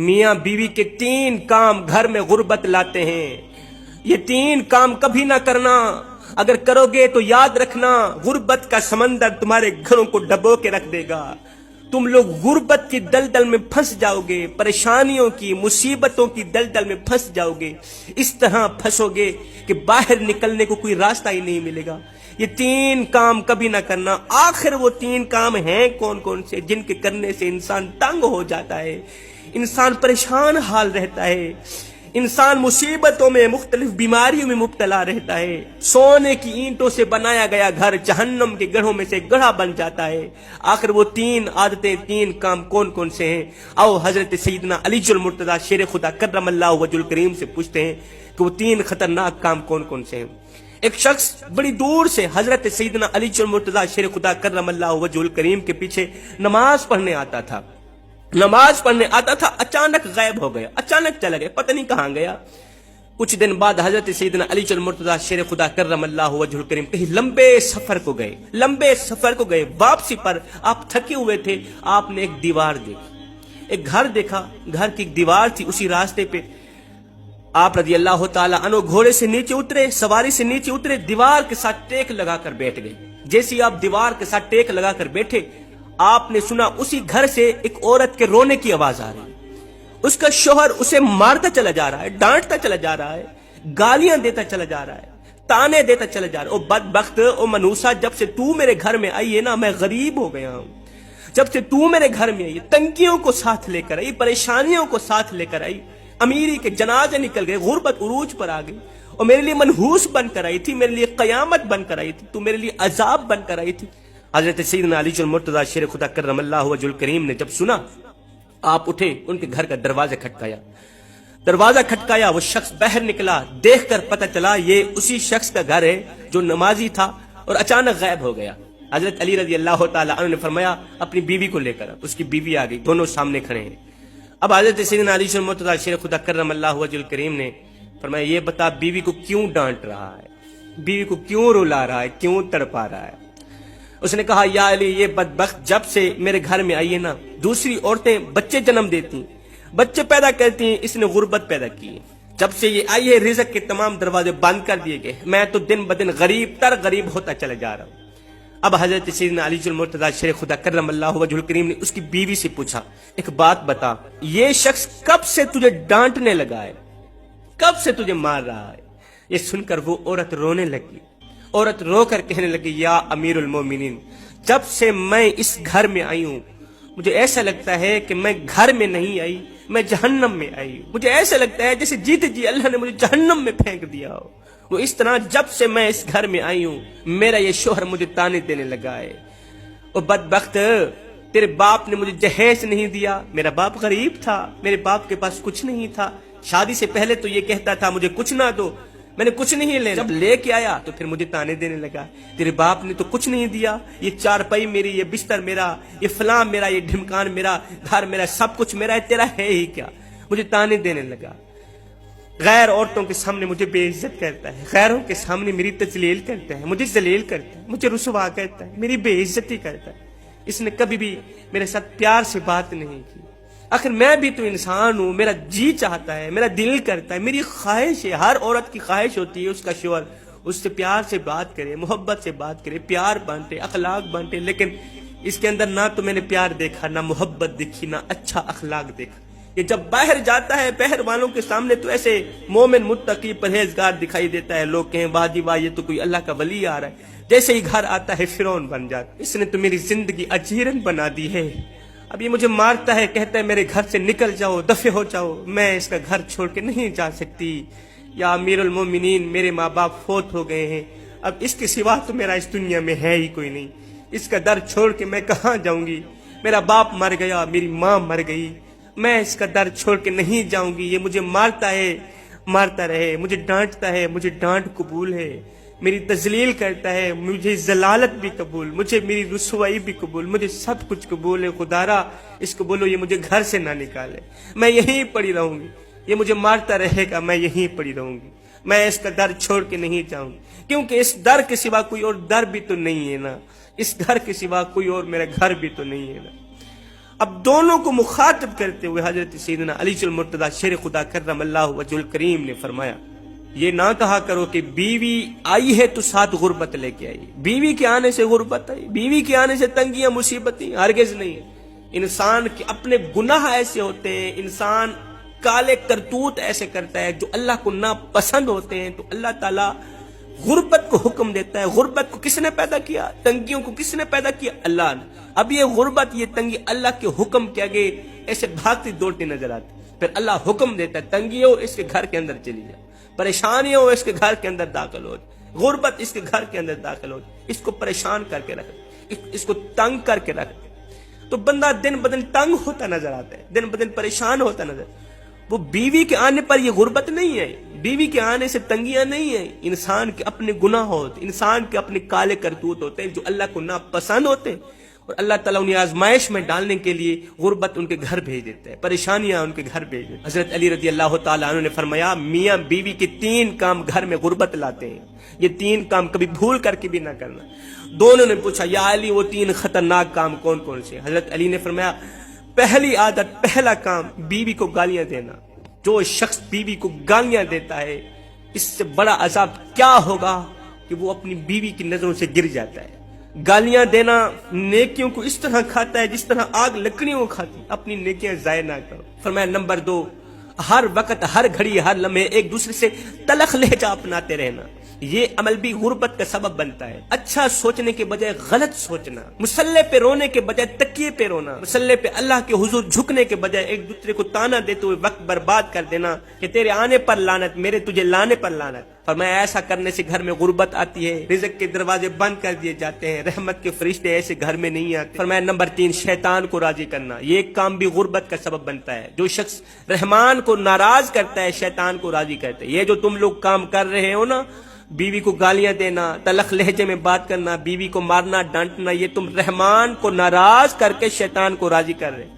میاں بیوی کے 3 کام گھر میں غربت لاتے ہیں. یہ 3 کام کبھی نہ کرنا. اگر کرو گے تو یاد رکھنا غربت کا سمندر تمہارے گھروں کو ڈبو کے رکھ دے گا. تم لوگ غربت کی دلدل میں پھنس جاؤ گے، پریشانیوں کی، مصیبتوں کی دلدل میں پھنس جاؤ گے. اس طرح پھنسو گے کہ باہر نکلنے کو کوئی راستہ ہی نہیں ملے گا. یہ 3 کام کبھی نہ کرنا. آخر وہ 3 کام ہیں کون کون سے جن کے کرنے سے انسان تنگ ہو جاتا ہے، انسان پریشان حال رہتا ہے، انسان مصیبتوں میں، مختلف بیماریوں میں مبتلا رہتا ہے. سونے کی اینٹوں سے بنایا گیا گھر جہنم کے گڑھوں میں سے گڑھا بن جاتا ہے. آخر وہ 3 عادتیں، 3 کام کون کون سے ہیں؟ آؤ حضرت سیدنا علی المرتضیٰ شیر خدا کرم اللہ وجہ الکریم سے پوچھتے ہیں کہ وہ 3 خطرناک کام کون کون سے ہیں. ایک شخص بڑی دور سے حضرت سیدنا علی المرتضیٰ شیر خدا کرم اللہ وجہ الکریم کے پیچھے نماز پڑھنے آتا تھا. اچانک غائب ہو گیا، اچانک چلا گیا، پتہ نہیں کہاں گیا. کچھ دن بعد حضرت سیدنا علی المرتضیٰ شیر خدا کرم اللہ وجہ الکریم کہیں لمبے سفر کو گئے. واپسی پر آپ تھکے ہوئے تھے. آپ نے ایک دیوار دیکھی، ایک گھر دیکھا. گھر کی ایک دیوار تھی. اسی راستے پہ آپ رضی اللہ تعالی عنہ گھوڑے سے نیچے اترے، سواری سے نیچے اترے، دیوار کے ساتھ ٹیک لگا کر بیٹھ گئے. جیسے آپ دیوار کے ساتھ ٹیک لگا کر بیٹھے، آپ نے سنا اسی گھر سے ایک عورت کے رونے کی آواز آ رہی. اس کا شوہر اسے مارتا چلا جا رہا ہے، ڈانٹتا چلا جا رہا ہے، گالیاں دیتا چلا جا رہا ہے، تانے دیتا چلا جا رہا ہے. او بدبخت، او منوسا، جب سے تو میرے گھر میں آئی ہے نا، میں غریب ہو گیا ہوں. جب سے تو میرے گھر میں آئی، تنگیوں کو ساتھ لے کر آئی، پریشانیوں کو ساتھ لے کر آئی، امیری کے جنازے نکل گئے، غربت عروج پر آ گئی، اور میرے لیے منحوس بن کر آئی تھی، میرے لیے قیامت بن کر آئی تھی، تو میرے لیے عذاب بن کر آئی تھی. حضرت سیدنا علی المرتضیٰ شیر خدا کرم اللہ وجہ الکریم نے جب سنا، آپ اٹھے، ان کے گھر کا دروازہ کھٹکایا. وہ شخص باہر نکلا. دیکھ کر پتہ چلا یہ اسی شخص کا گھر ہے جو نمازی تھا اور اچانک غائب ہو گیا. حضرت علی رضی اللہ تعالی عنہ نے فرمایا اپنی بیوی کو لے کر. اس کی بیوی آ گئی، دونوں سامنے کھڑے ہیں. اب حضرت سیدنا علی المرتضیٰ شیر خدا کرم اللہ وجہ الکریم نے فرمایا یہ بتا بیوی کو کیوں ڈانٹ رہا ہے، بیوی کو کیوں رلا رہا ہے، کیوں تڑپا رہا ہے؟ اس نے کہا یا علی، یہ بدبخت جب سے میرے گھر میں آئی ہے نا، دوسری عورتیں بچے جنم دیتی، بچے پیدا کرتی ہیں، اس نے غربت پیدا کی. جب سے یہ آئی ہے رزق کے تمام دروازے بند کر دیے گئے، میں تو دن بدن غریب ہوتا چلا جا رہا ہوں. اب حضرت سیدنا علی المرتضیٰ شیر خدا کرم اللہ وجہ الکریم نے اس کی بیوی سے پوچھا ایک بات بتا، یہ شخص کب سے تجھے ڈانٹنے لگا ہے، کب سے تجھے مار رہا ہے؟ یہ سن کر وہ عورت رونے لگی. عورت رو کر کہنے لگی یا امیر المومنین، جب سے میں اس گھر میں آئی ہوں مجھے ایسا لگتا ہے کہ میں گھر میں نہیں آئی، میں جہنم میں آئی. مجھے ایسا لگتا ہے جیسے جیتے جی اللہ نے مجھے جہنم میں پھینک دیا ہو. وہ اس طرح جب سے میں اس گھر میں آئی ہوں میرا یہ شوہر مجھے تانے دینے لگا ہے. وہ بدبخت، تیرے باپ نے مجھے جہیز نہیں دیا، میرا باپ غریب تھا، میرے باپ کے پاس کچھ نہیں تھا. شادی سے پہلے تو یہ کہتا تھا مجھے کچھ نہ دو، میں نے کچھ نہیں لینا. جب لے کے آیا تو پھر مجھے تانے دینے لگا، تیرے باپ نے تو کچھ نہیں دیا، یہ چارپائی میری، یہ بستر میرا، یہ فلاں میرا، یہ ڈھمکان میرا، گھر میرا، سب کچھ میرا ہے، تیرا ہے ہی کیا؟ مجھے تانے دینے لگا. غیر عورتوں کے سامنے مجھے بے عزت کرتا ہے، غیروں کے سامنے میری تذلیل کرتا ہے، مجھے ذلیل کرتا ہے، مجھے رسوا کرتا ہے، میری بے عزتی کرتا ہے. اس نے کبھی بھی میرے ساتھ پیار سے بات نہیں کی. آخر میں بھی تو انسان ہوں، میرا جی چاہتا ہے، میرا دل کرتا ہے، میری خواہش ہے، ہر عورت کی خواہش ہوتی ہے اس کا شوہر اس سے پیار سے بات کرے، محبت سے بات کرے، پیار بانٹے، اخلاق بانٹے. لیکن اس کے اندر نہ تو میں نے پیار دیکھا، نہ محبت دیکھی، نہ اچھا اخلاق دیکھا. یہ جب باہر جاتا ہے باہر والوں کے سامنے تو ایسے مومن متقی پرہیزگار دکھائی دیتا ہے، لوگ کہیں واہ جی واہ یہ تو کوئی اللہ کا ولی آ رہا ہے. جیسے ہی گھر آتا ہے فرعون بن جاتا ہے. اس نے تو میری زندگی اجیرن بنا دی ہے. اب یہ مجھے مارتا ہے، کہتا ہے میرے گھر سے نکل جاؤ، دفع ہو جاؤ، میں اس کا گھر چھوڑ کے نہیں جا سکتی. یا امیر المومنین، میرے ماں باپ فوت ہو گئے ہیں، اب اس کے سوا تو میرا اس دنیا میں ہے ہی کوئی نہیں. اس کا در چھوڑ کے میں کہاں جاؤں گی؟ میرا باپ مر گیا، میری ماں مر گئی، میں اس کا در چھوڑ کے نہیں جاؤں گی. یہ مجھے مارتا ہے، مارتا رہے، مجھے ڈانٹتا ہے، مجھے ڈانٹ قبول ہے، میری تذلیل کرتا ہے، مجھے ذلالت بھی قبول، مجھے میری رسوائی بھی قبول، مجھے سب کچھ قبول ہے. خدارا اس کو بولو یہ مجھے گھر سے نہ نکالے، میں یہیں پڑی رہوں گی. یہ مجھے مارتا رہے گا، میں یہیں پڑی رہوں گی، میں اس کا در چھوڑ کے نہیں جاؤں گی. کیونکہ اس در کے سوا کوئی اور در بھی تو نہیں ہے نا، اس گھر کے سوا کوئی اور میرا گھر بھی تو نہیں ہے نا. اب دونوں کو مخاطب کرتے ہوئے حضرت سیدنا علی المرتضیٰ شیر خدا کرم اللہ وجہ الکریم نے فرمایا یہ نہ کہا کرو کہ بیوی آئی ہے تو ساتھ غربت لے کے آئی، بیوی کے آنے سے غربت آئی، بیوی کے آنے سے تنگیاں مصیبتیں، ہرگز نہیں ہے۔ انسان کے اپنے گناہ ایسے ہوتے ہیں، انسان کالے کرتوت ایسے کرتا ہے جو اللہ کو ناپسند ہوتے ہیں، تو اللہ تعالیٰ غربت کو حکم دیتا ہے۔ غربت کو کس نے پیدا کیا؟ تنگیوں کو کس نے پیدا کیا؟ اللہ نے۔ اب یہ غربت، یہ تنگی اللہ کے حکم کے آگے ایسے بھاگتی دوڑتی نظر آتی، پھر اللہ حکم دیتا ہے تنگی ہو اس کے گھر کے اندر چلی جائے، پریشانی ہو اس کے گھر کے اندر داخل ہو، غربت اس کے گھر کے اندر داخل ہو، اس کو پریشان کر کے رکھ، اس کو تنگ کر کے رکھ، تو بندہ دن بدن تنگ ہوتا نظر آتا ہے، دن بدن پریشان ہوتا نظر۔ وہ بیوی کے آنے پر یہ غربت نہیں ہے، بیوی کے آنے سے تنگیاں نہیں ہیں، انسان کے اپنے گناہ ہوتے، انسان کے اپنے کالے کرتوت ہوتے ہیں جو اللہ کو ناپسند ہوتے ہیں، اور اللہ تعالیٰ انہیں آزمائش میں ڈالنے کے لیے غربت ان کے گھر بھیج دیتا ہے، پریشانیاں ان کے گھر بھیج دیتا ہے۔ حضرت علی رضی اللہ تعالیٰ عنہ نے فرمایا میاں بیوی کے 3 کام گھر میں غربت لاتے ہیں، یہ 3 کام کبھی بھول کر کے بھی نہ کرنا۔ دونوں نے پوچھا یا علی وہ 3 خطرناک کام کون کون سے؟ حضرت علی نے فرمایا پہلی عادت، پہلا کام بیوی کو گالیاں دینا۔ جو شخص بیوی کو گالیاں دیتا ہے اس سے بڑا عذاب کیا ہوگا کہ وہ اپنی بیوی کی نظروں سے گر جاتا ہے۔ گالیاں دینا نیکیوں کو اس طرح کھاتا ہے جس طرح آگ لکڑیوں کو کھاتی، اپنی نیکیاں ضائع نہ کرو۔ فرمایا نمبر 2، ہر وقت ہر گھڑی ہر لمحے ایک دوسرے سے تلخ لہجہ اپناتے رہنا، یہ عمل بھی غربت کا سبب بنتا ہے۔ اچھا سوچنے کے بجائے غلط سوچنا، مصلے پہ رونے کے بجائے تکیے پہ رونا، مصلے پہ اللہ کے حضور جھکنے کے بجائے ایک دوسرے کو تانا دیتے ہوئے وقت برباد کر دینا کہ تیرے آنے پر لعنت، میرے تجھے لانے پر لعنت۔ فرمایا ایسا کرنے سے گھر میں غربت آتی ہے، رزق کے دروازے بند کر دیے جاتے ہیں، رحمت کے فرشتے ایسے گھر میں نہیں آتے۔ فرمایا نمبر 3، شیطان کو راضی کرنا، یہ ایک کام بھی غربت کا سبب بنتا ہے۔ جو شخص رحمان کو ناراض کرتا ہے شیطان کو راضی کرتا ہے۔ یہ جو تم لوگ کام کر رہے ہو نا، بیوی کو گالیاں دینا، تلخ لہجے میں بات کرنا، بیوی کو مارنا ڈانٹنا، یہ تم رحمان کو ناراض کر کے شیطان کو راضی کر رہے۔